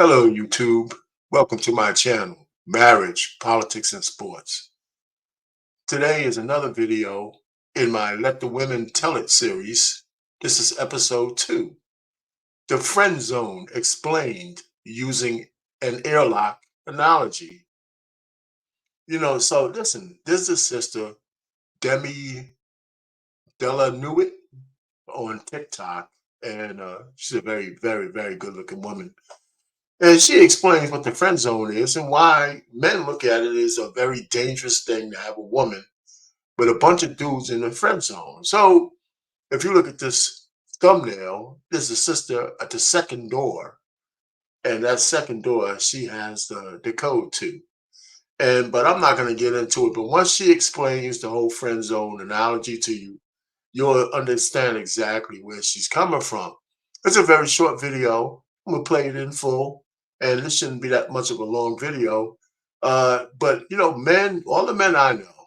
Hello, YouTube. Welcome to my channel, Marriage, Politics, and Sports. Today is another video in my Let the Women Tell It series. This is episode 2, The Friend Zone Explained Using an Airlock Analogy. So listen, this is Sister Demi Delanuit on TikTok, and she's a very, very, very good looking woman. And she explains what the friend zone is and why men look at it as a very dangerous thing to have a woman with a bunch of dudes in the friend zone. So if you look at this thumbnail, there's a sister at the second door, and that second door she has the code to. But I'm not going to get into it. But once she explains the whole friend zone analogy to you, you'll understand exactly where she's coming from. It's a very short video. I'm gonna play it in full, and this shouldn't be that much of a long video. But men, all the men I know,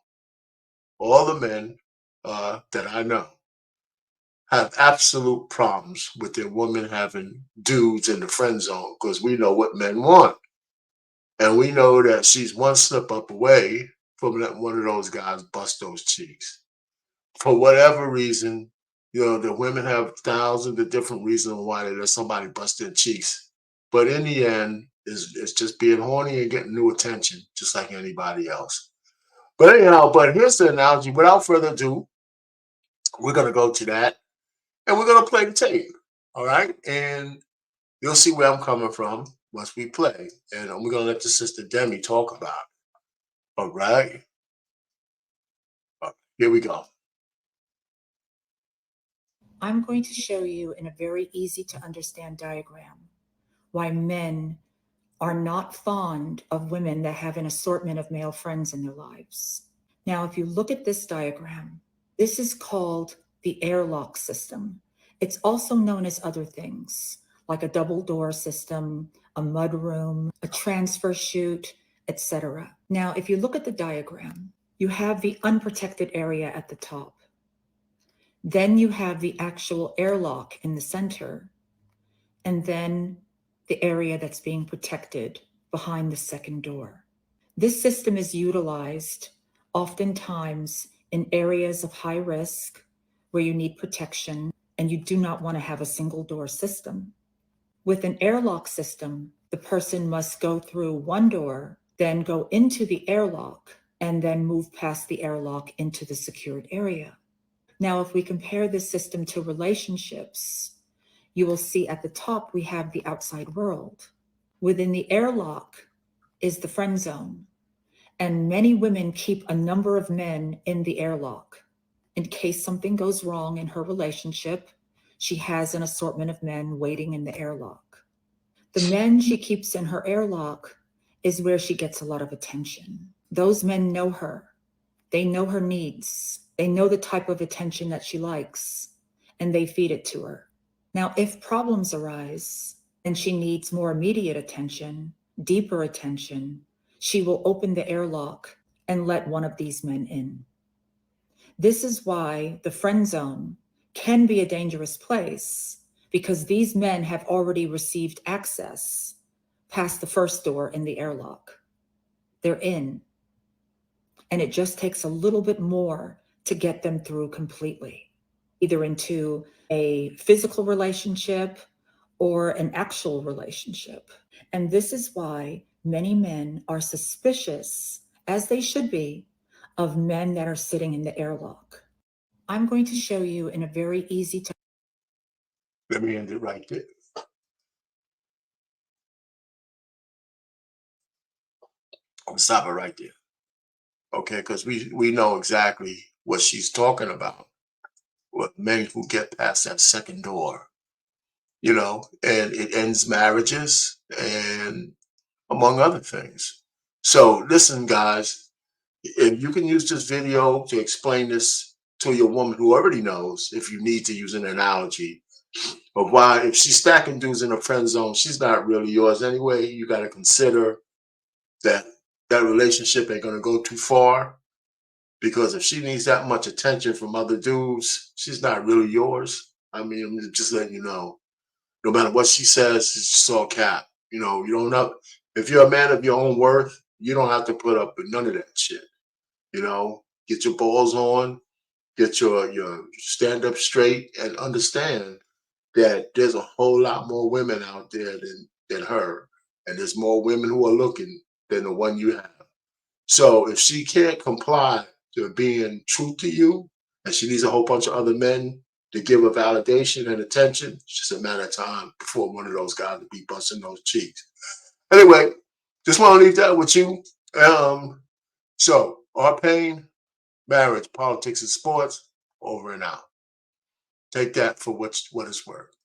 all the men that I know have absolute problems with their women having dudes in the friend zone because we know what men want. And we know that she's one slip up away from letting one of those guys bust those cheeks. For whatever reason, the women have thousands of different reasons why they let somebody bust their cheeks. But in the end, it's just being horny and getting new attention, just like anybody else. But anyhow, but here's the analogy. Without further ado, we're gonna go to that and we're gonna play the tape. All right. And you'll see where I'm coming from once we play. And we're gonna let the sister Demi talk about it. All right. Here we go. I'm going to show you in a very easy to understand diagram why men are not fond of women that have an assortment of male friends in their lives. Now, if you look at this diagram, this is called the airlock system. It's also known as other things, like a double door system, a mud room, a transfer chute, etc. Now, if you look at the diagram, you have the unprotected area at the top. Then you have the actual airlock in the center, and then the area that's being protected behind the second door. This system is utilized oftentimes in areas of high risk where you need protection and you do not want to have a single door system. With an airlock system, the person must go through one door, then go into the airlock, and then move past the airlock into the secured area. Now, if we compare this system to relationships, you will see at the top we have the outside world. Within the airlock is the friend zone, and many women keep a number of men in the airlock. In case something goes wrong in her relationship, she has an assortment of men waiting in the airlock. The men she keeps in her airlock is where she gets a lot of attention. Those men know her. They know her needs. They know the type of attention that she likes, and they feed it to her. Now, if problems arise and she needs more immediate attention, deeper attention, she will open the airlock and let one of these men in. This is why the friend zone can be a dangerous place, because these men have already received access past the first door in the airlock. They're in. And it just takes a little bit more to get them through completely, either into a physical relationship or an actual relationship. And this is why many men are suspicious, as they should be, of men that are sitting in the airlock. I'm going to show you in a very easy to Let me end it right there. I'm gonna stop it right there. Okay, because we know exactly what she's talking about. What men who get past that second door, and it ends marriages and among other things. So listen, guys, if you can use this video to explain this to your woman who already knows, if you need to use an analogy of why, if she's stacking dudes in a friend zone, she's not really yours anyway. You got to consider that that relationship ain't going to go too far. Because if she needs that much attention from other dudes, she's not really yours. I mean, I'm just letting you know. No matter what she says, it's just all cap. You don't have, if you're a man of your own worth, you don't have to put up with none of that shit. Get your balls on, get your stand up straight, and understand that there's a whole lot more women out there than her, and there's more women who are looking than the one you have. So if she can't comply to being true to you, and she needs a whole bunch of other men to give her validation and attention, it's just a matter of time before one of those guys will be busting those cheeks. Anyway, just want to leave that with you. So our pain, marriage, politics, and sports, over and out. Take that for what it's worth.